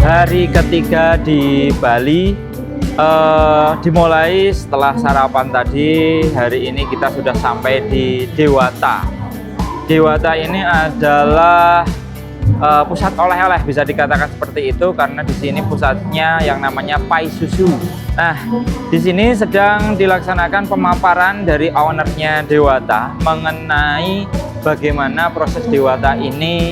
Hari ketiga di Bali dimulai setelah sarapan tadi. Hari ini kita sudah sampai di Dewata. Dewata ini adalah pusat oleh-oleh, bisa dikatakan seperti itu, karena di sini pusatnya yang namanya pai susu. Nah, di sini sedang dilaksanakan pemaparan dari ownernya Dewata mengenai bagaimana proses Dewata ini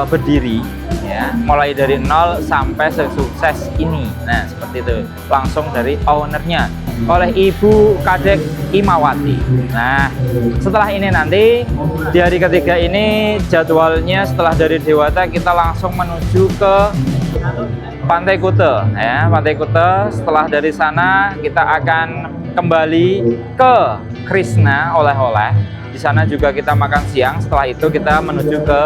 berdiri, ya, mulai dari nol sampai sukses ini. Nah, seperti itu, langsung dari ownernya oleh Ibu Kadek Imawati. Nah, setelah ini nanti di hari ketiga ini jadwalnya setelah dari Dewata kita langsung menuju ke Pantai Kuta, ya, Pantai Kuta. Setelah dari sana kita akan kembali ke Krishna oleh-oleh. Di sana juga kita makan siang. Setelah itu kita menuju ke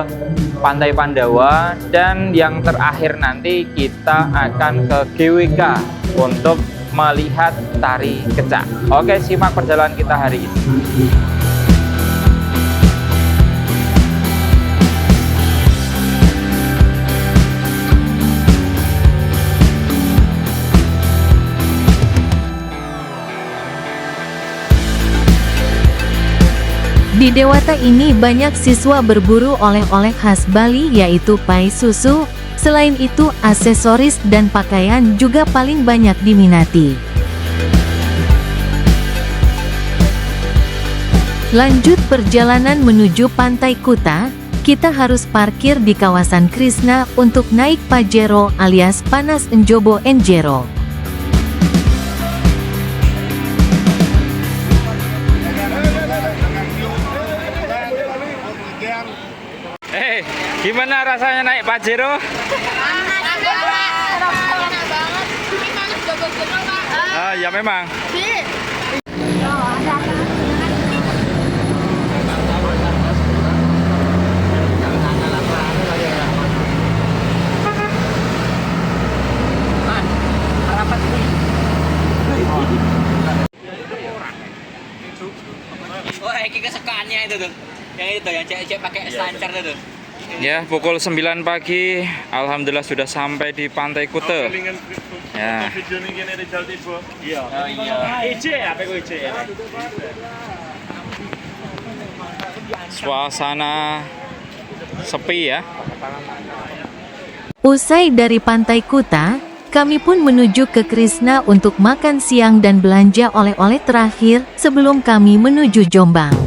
Pantai Pandawa, dan yang terakhir nanti kita akan ke GWK untuk melihat tari kecak. Oke, simak perjalanan kita hari ini. Di Dewata ini banyak siswa berburu oleh-oleh khas Bali, yaitu pai susu. Selain itu, aksesoris dan pakaian juga paling banyak diminati. Lanjut perjalanan menuju Pantai Kuta, kita harus parkir di kawasan Krishna untuk naik Pajero alias Panas Enjobo Enjero. Gimana rasanya naik Pajero? Ah, ya memang. Oh, ini kesukaannya itu tuh. Yang itu yang cek pakai selancar itu. Ya, pukul 9 pagi, alhamdulillah sudah sampai di Pantai Kuta. Ya. Suasana sepi ya. Usai dari Pantai Kuta, kami pun menuju ke Krishna untuk makan siang dan belanja oleh-oleh terakhir sebelum kami menuju Jombang.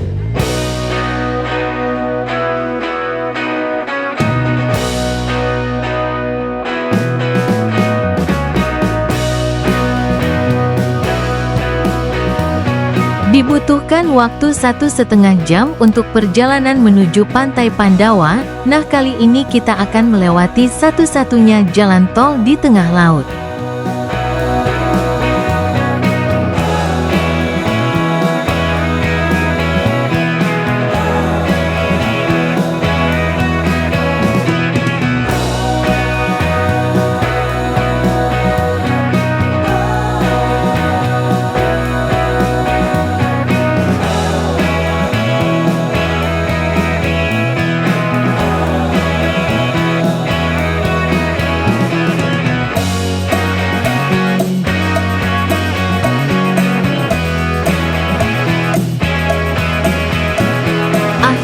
Dibutuhkan waktu 1,5 jam untuk perjalanan menuju Pantai Pandawa. Nah, kali ini kita akan melewati satu-satunya jalan tol di tengah laut.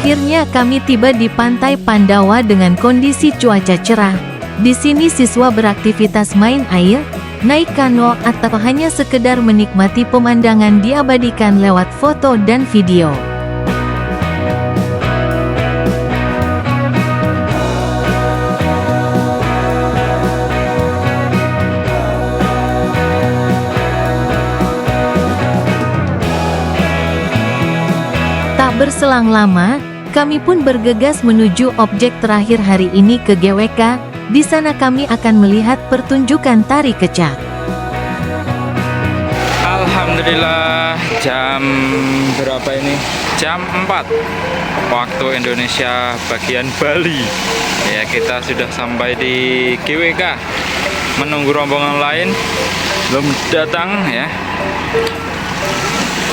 Akhirnya kami tiba di Pantai Pandawa dengan kondisi cuaca cerah. Di sini siswa beraktivitas main air, naik kano, atau hanya sekedar menikmati pemandangan diabadikan lewat foto dan video. Tak berselang lama, kami pun bergegas menuju objek terakhir hari ini, ke GWK. Di sana kami akan melihat pertunjukan tari kecak. Alhamdulillah, jam berapa ini? Jam 4 waktu Indonesia bagian Bali. Ya, kita sudah sampai di GWK. Menunggu rombongan lain belum datang ya.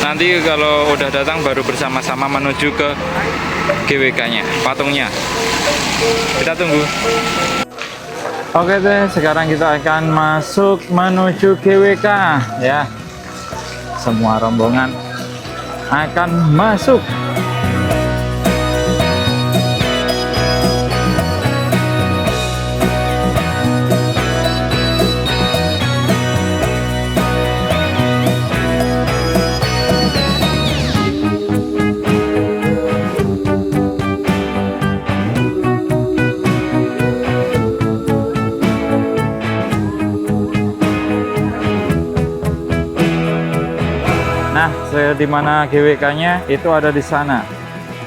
Nanti kalau udah datang baru bersama-sama menuju ke GWK-nya, patungnya. Kita tunggu. Oke deh, sekarang kita akan masuk menuju GWK ya. Semua rombongan akan masuk. Nah, di mana GWK-nya itu ada di sana.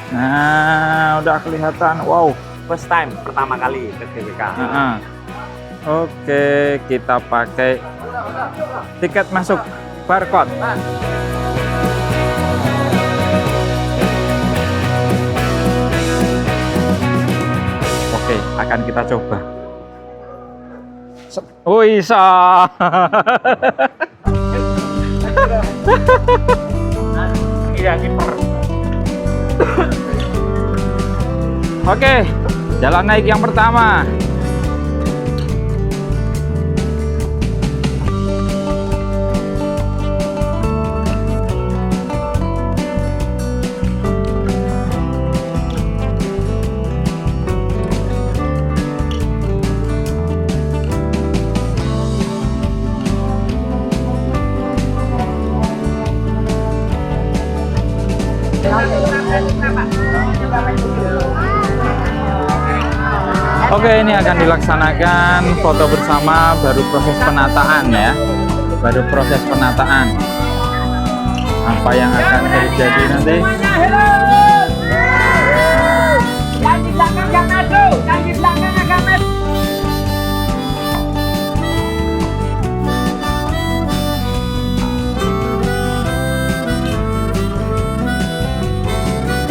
Nah, udah kelihatan. Wow, First time, pertama kali ke GWK. Oke, kita pakai tiket masuk barcode. Oke, akan kita coba. Wisa. Iya, kiper. Oke, jalan naik yang pertama. Oke, ini akan dilaksanakan foto bersama, baru proses penataan ya. Baru proses penataan. Apa yang akan terjadi nanti? Yang di belakang jangan maju, yang di belakang agak maju.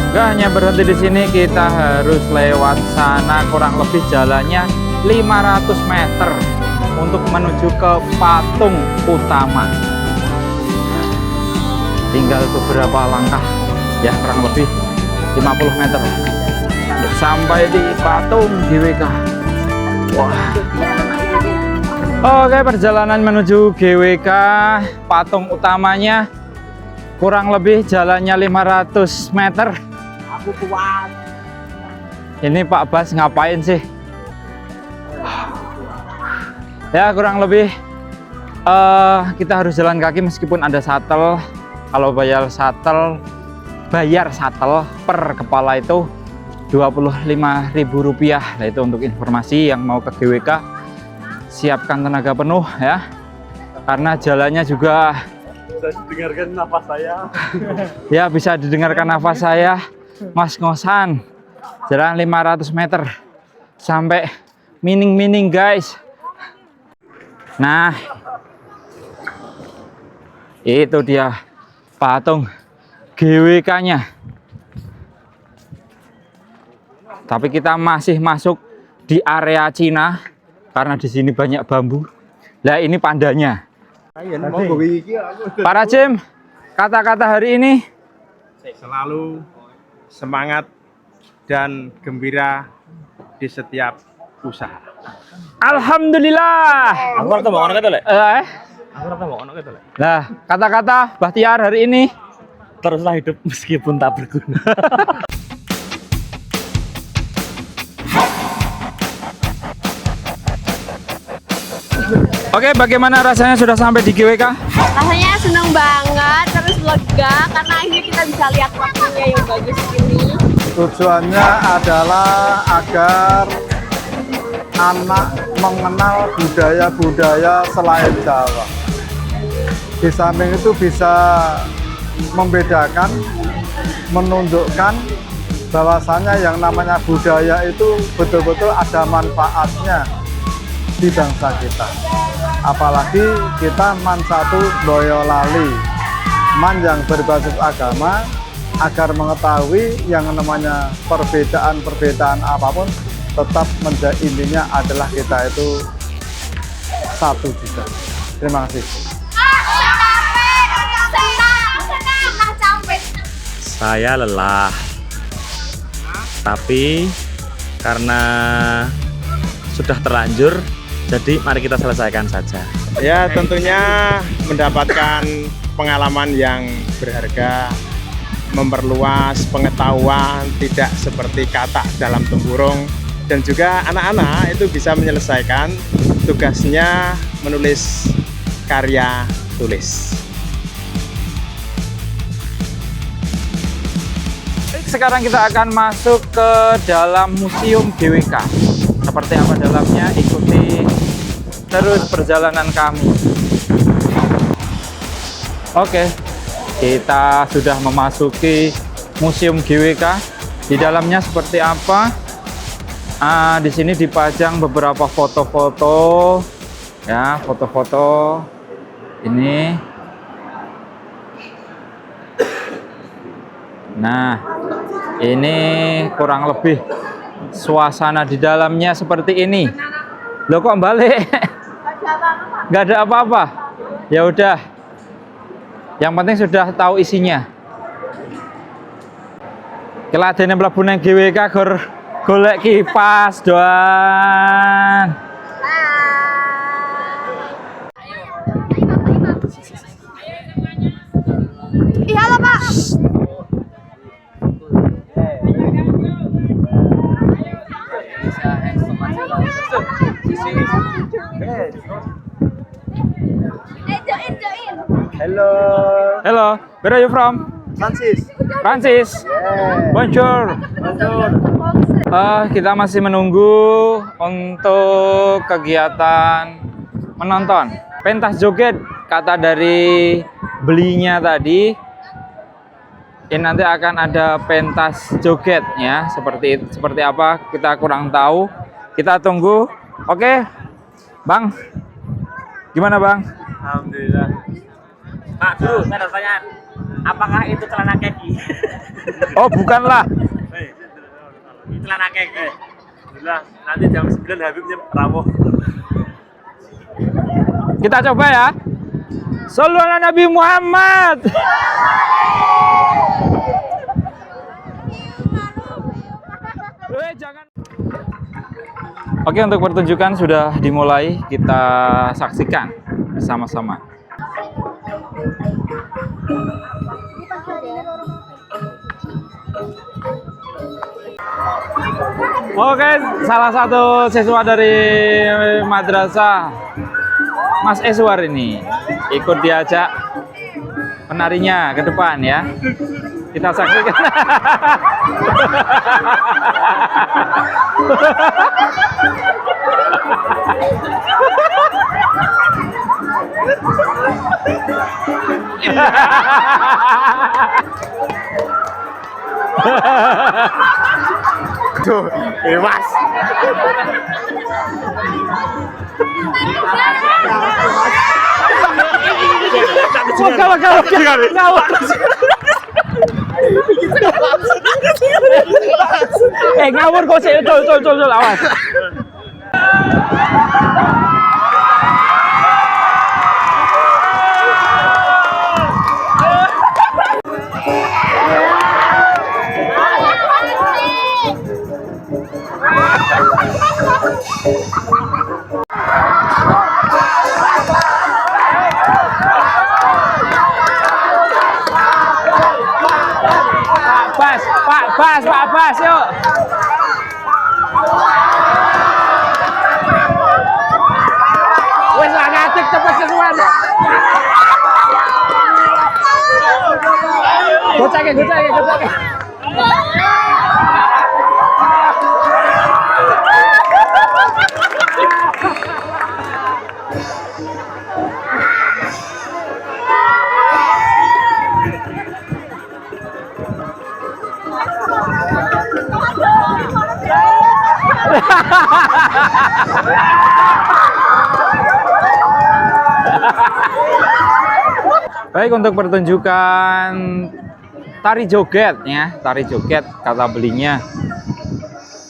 Nggak hanya berhenti di sini, kita harus lewat sana, kurang lebih jalannya 500 meter untuk menuju ke patung utama. Tinggal beberapa langkah ya, kurang lebih 50 meter untuk sampai di patung GWK. Wah. Oke, perjalanan menuju GWK patung utamanya kurang lebih jalannya 500 meter. Aku kuat. Ini Pak Bas ngapain sih? Ya, kurang lebih kita harus jalan kaki meskipun ada shuttle. Kalau bayar shuttle per kepala itu Rp25.000. Nah, itu untuk informasi yang mau ke GWK, siapkan tenaga penuh ya, karena jalannya juga Bisa didengarkan nafas saya. ya, bisa didengarkan nafas saya. Ngos-ngosan jalan 500 meter sampai mining-mining guys. Nah, itu dia patung GWK-nya. Tapi kita masih masuk di area Cina karena di sini banyak bambu. Nah, ini pandanya. Pak Rajim, kata-kata hari ini? Selalu semangat dan gembira di setiap usaha. Alhamdulillah. Aku rasa mau ono Le. Aku rasa mau ono Le. Nah, kata-kata Bahtiar hari ini? Teruslah hidup meskipun tak berguna. Oke, bagaimana rasanya sudah sampai di GWK? Rasanya seneng banget, terus lega karena akhirnya kita bisa lihat waktunya yang bagus ini. Tujuannya adalah agar anak mengenal budaya-budaya selain Jawa. Di samping itu bisa membedakan, menunjukkan bahwasanya yang namanya budaya itu betul-betul ada manfaatnya di bangsa kita. Apalagi kita man satu Boyolali, man yang berbasis agama, agar mengetahui yang namanya perbedaan-perbedaan apapun tetap menjadi intinya adalah kita itu satu juga. Terima kasih. Saya lelah, tapi karena sudah terlanjur, Jadi mari kita selesaikan saja. Ya tentunya mendapatkan pengalaman yang berharga, memperluas pengetahuan, tidak seperti kata dalam tempurung, dan juga anak-anak itu bisa menyelesaikan tugasnya menulis karya tulis. Sekarang kita akan masuk ke dalam Museum GWK. Seperti apa dalamnya, ikuti terus perjalanan kami. Oke, kita sudah memasuki Museum GWK. Di dalamnya seperti apa? Di sini dipajang beberapa foto-foto, ya, foto-foto ini. Nah, ini kurang lebih suasana di dalamnya seperti ini. Loh kok balik? Nggak ada apa-apa. Ya udah. Yang penting sudah tahu isinya. Keladene mlebu nang GWK gor golek kipas doan. Iya halo Pak. Hello, Hello, where are you from? Francis. Francis. Bonjour. Kita masih menunggu untuk kegiatan menonton pentas joget. Kata dari belinya tadi, ini nanti akan ada pentas joget ya. Seperti apa kita kurang tahu. Kita tunggu. Oke, Bang. Gimana Bang? Alhamdulillah. Pak Guru, saya ada pertanyaan. Apakah itu celana kaki? Oh, bukanlah. Itu celana kaki. Alhamdulillah. Nanti jam 9 Habibnya rawuh. Kita coba ya. Shallu ala Nabi Muhammad. Jangan. Oke, untuk pertunjukan sudah dimulai. Kita saksikan bersama-sama. Oke, salah satu siswa dari madrasah Mas Eswar ini ikut diajak penarinya ke depan ya. Kita saksikan. Tuh, bebas. Ngawur kok sih, col, awas. Pak Bas, yuk. Wes lah ngatik cepet kesuwen. Gocake. Baik, untuk pertunjukan tari joget ya, tari joget kata belinya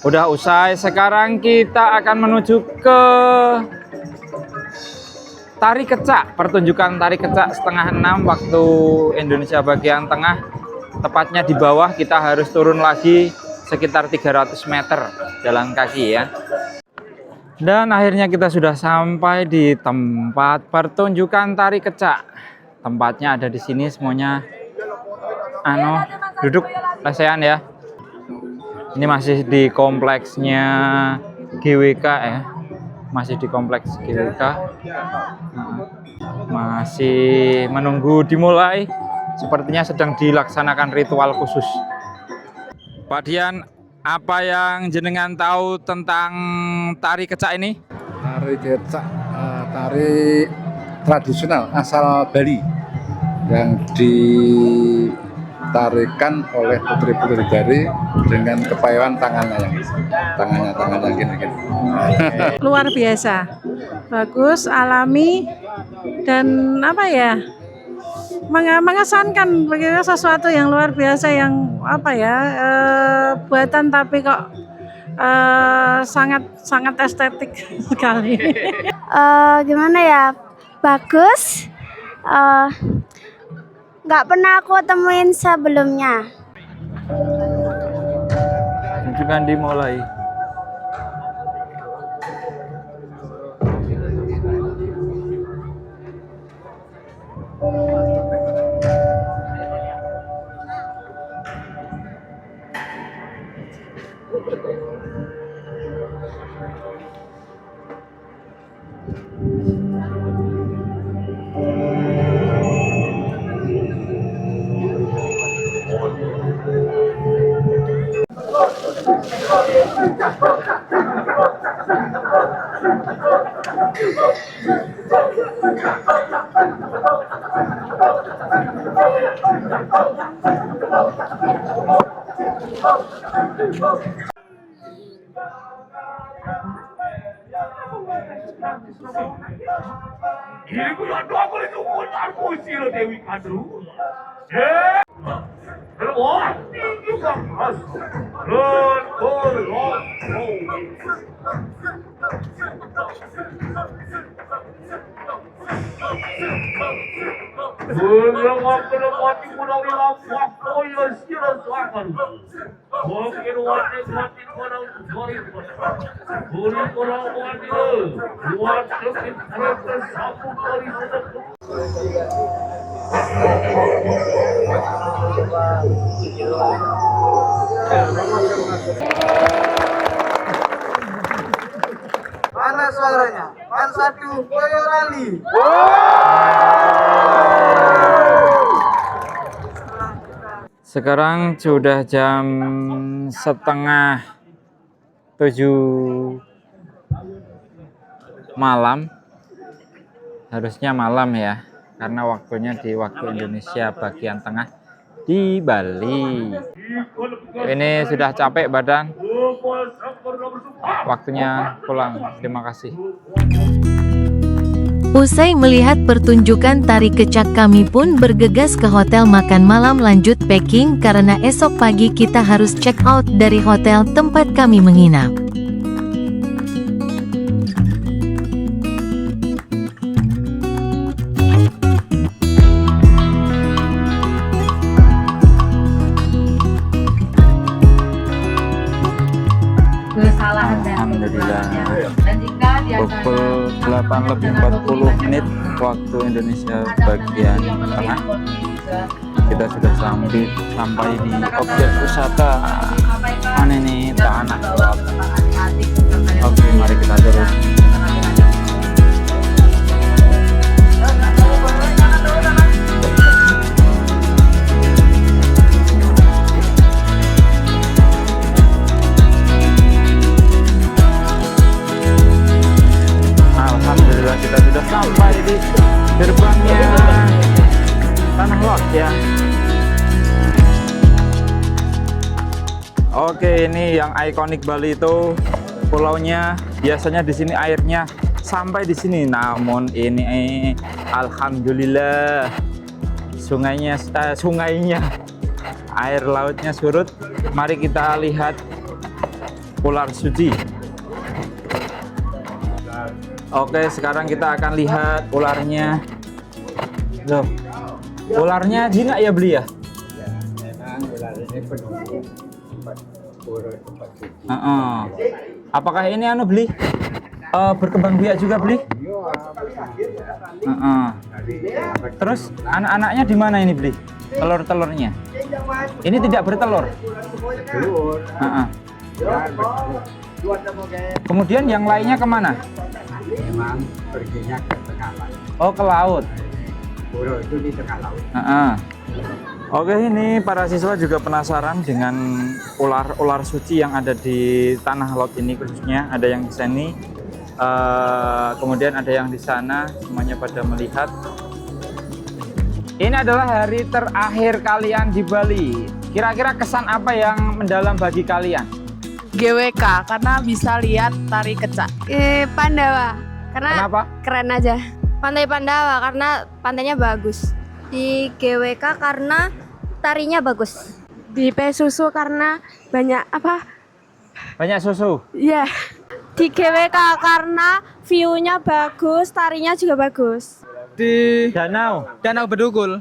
udah usai. Sekarang kita akan menuju ke tari kecak, pertunjukan tari kecak 5:30 waktu Indonesia bagian tengah. Tepatnya di bawah, kita harus turun lagi sekitar 300 meter jalan kaki ya. Dan akhirnya kita sudah sampai di tempat pertunjukan tari kecak. Tempatnya ada di sini semuanya. Duduk lesehan ya. Ini masih di kompleksnya GWK ya. Masih di kompleks GWK. Masih menunggu dimulai. Sepertinya sedang dilaksanakan ritual khusus. Pak Dian, apa yang jenengan tahu tentang tari kecak ini? Tari kecak, tari tradisional asal Bali yang ditarikan oleh putri-putri Bali dengan kepayawan tangannya gini. Luar biasa, bagus, alami, dan apa ya, mengesankan begitu, sesuatu yang luar biasa yang apa ya, buatan tapi kok sangat estetik sekali. Gimana ya, bagus, nggak pernah aku temuin sebelumnya. Tunjukkan dimulai. Mana suaranya? Pan satu Boyolali. Sekarang sudah jam 6:30 malam. Harusnya malam ya, karena waktunya di waktu Indonesia bagian tengah di Bali. Ini sudah capek badan. Waktunya pulang. Terima kasih. Usai melihat pertunjukan tari kecak, kami pun bergegas ke hotel makan malam lanjut packing karena esok pagi kita harus check out dari hotel tempat kami menginap. Alhamdulillah. Pukul 8:40 waktu Indonesia bagian tengah. Kita sudah sampai di objek wisata. Mana ini Tanah Lot. Oke, mari kita terus. Alhamdulillah kita sudah sampai di gerbangnya Tanah Lot ya. Oke, ini yang ikonik Bali itu pulaunya. Biasanya di sini airnya sampai di sini. Namun ini alhamdulillah sungainya air lautnya surut. Mari kita lihat Ular Suci. Oke, sekarang kita akan lihat ularnya. Loh, ularnya jinak ya beli ya? Memang ular ini penunggu tempat pura, tempat suci. Apakah ini beli? Berkembang biak juga beli? Terus anak-anaknya di mana ini beli? Telur-telurnya? Ini tidak bertelur? Kemudian yang lainnya kemana? Memang perginya ke tengah laut. Oh, ke laut. Pura itu di tengah laut. Oke, ini para siswa juga penasaran dengan ular suci yang ada di tanah laut ini, khususnya ada yang di sini, kemudian ada yang di sana, semuanya pada melihat. Ini adalah hari terakhir kalian di Bali. Kira-kira kesan apa yang mendalam bagi kalian? GWK karena bisa lihat tari kecak. Pandawa karena Kenapa? keren aja. Pantai Pandawa karena pantainya bagus. Di GWK karena tarinya bagus. Di Pesusu karena banyak apa? Banyak susu. Iya. Di GWK karena view-nya bagus, tarinya juga bagus. Di Danau Bedugul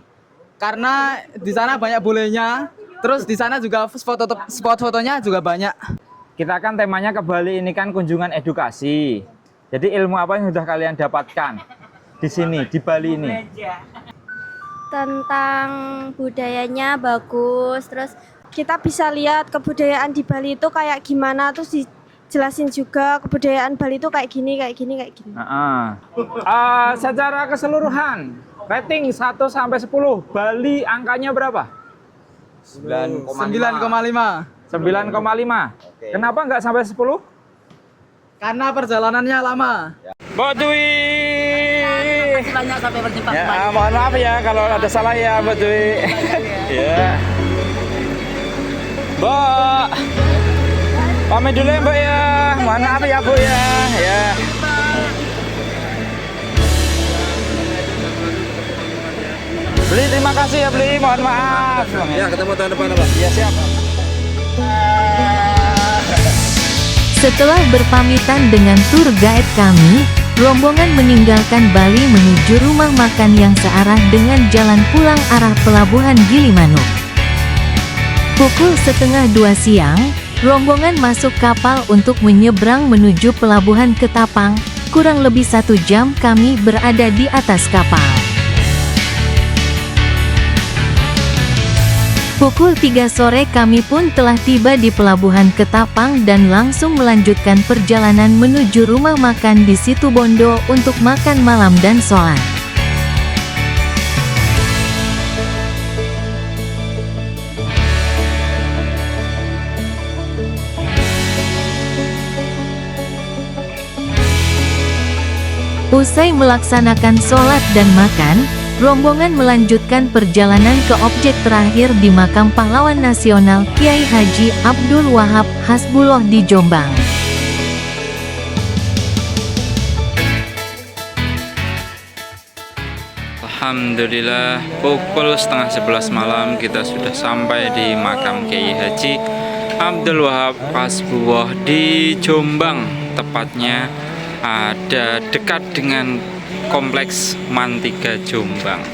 karena di sana banyak bolenya. Terus di sana juga spot fotonya juga banyak. Kita kan temanya ke Bali ini kan kunjungan edukasi. Jadi ilmu apa yang sudah kalian dapatkan di sini, di Bali ini? Tentang budayanya bagus, terus kita bisa lihat kebudayaan di Bali itu kayak gimana, terus dijelasin juga kebudayaan Bali itu kayak gini. Secara keseluruhan, rating 1 sampai 10, Bali angkanya berapa? 9,5. 9,5. Kenapa nggak sampai 10? Karena perjalanannya lama. Mbak Dwi. Banyak sampai berjumpa Ya, mohon maaf ya kalau ada salah ya, Mbak Dwi. Ya. Mbak. Pamit dulu ya, Mbak ya. Mohon maaf ya, Bu ya. Ya. Beli, terima kasih ya, Beli. Mohon maaf. Ya, ketemu tahun depan, Pak. Ya, siap. Setelah berpamitan dengan tour guide kami, rombongan meninggalkan Bali menuju rumah makan yang searah dengan jalan pulang arah Pelabuhan Gilimanuk. Pukul 1:30 siang, rombongan masuk kapal untuk menyeberang menuju Pelabuhan Ketapang. Kurang lebih 1 jam kami berada di atas kapal. Pukul 3 sore kami pun telah tiba di Pelabuhan Ketapang dan langsung melanjutkan perjalanan menuju rumah makan di Situbondo untuk makan malam dan sholat. Usai melaksanakan sholat dan makan, rombongan melanjutkan perjalanan ke objek terakhir di Makam Pahlawan Nasional Kiai Haji Abdul Wahab Hasbuloh di Jombang. Alhamdulillah, pukul 10:30 malam kita sudah sampai di Makam Kiai Haji Abdul Wahab Hasbuloh di Jombang. Tepatnya ada dekat dengan Kompleks Mantiga Jombang.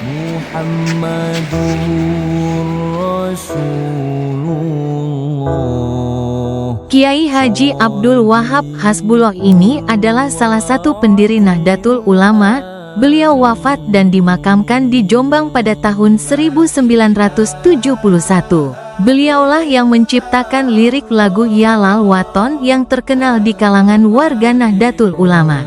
Kiai Haji Abdul Wahab Hasbuloh ini adalah salah satu pendiri Nahdlatul Ulama. Beliau wafat dan dimakamkan di Jombang pada tahun 1971. Beliaulah yang menciptakan lirik lagu Yalal Waton yang terkenal di kalangan warga Nahdlatul Ulama.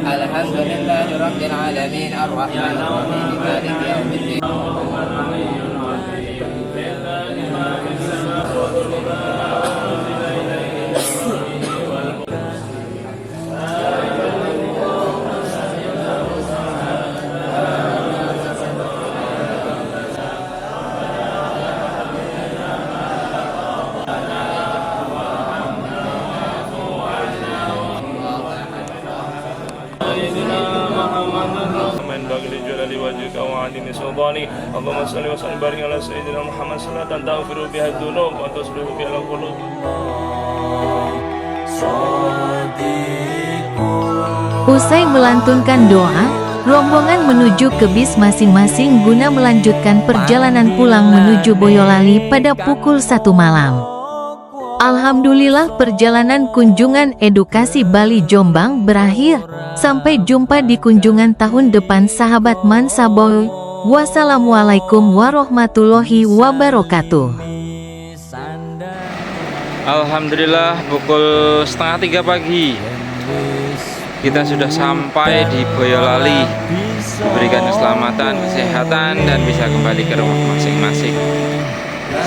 Alhamdulillahirrahmanirrahim Ar-Rahmanirrahim Maliki yaumiddin. لجلال وجهك وعظيم سلطانك اللهم صل وسلم وبارك على سيدنا محمد صلاة تغفر بها الذنوب وتصلح بها القلوب. Usai melantunkan doa, rombongan menuju ke bis masing-masing guna melanjutkan perjalanan pulang menuju Boyolali pada pukul 1 malam. Alhamdulillah perjalanan kunjungan edukasi Bali Jombang berakhir. Sampai jumpa di kunjungan tahun depan sahabat Mansaboy. Wassalamualaikum warahmatullahi wabarakatuh. Alhamdulillah pukul 2:30 pagi kita sudah sampai di Boyolali, diberikan keselamatan, kesehatan, dan bisa kembali ke rumah masing-masing.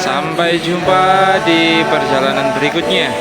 Sampai jumpa di perjalanan berikutnya.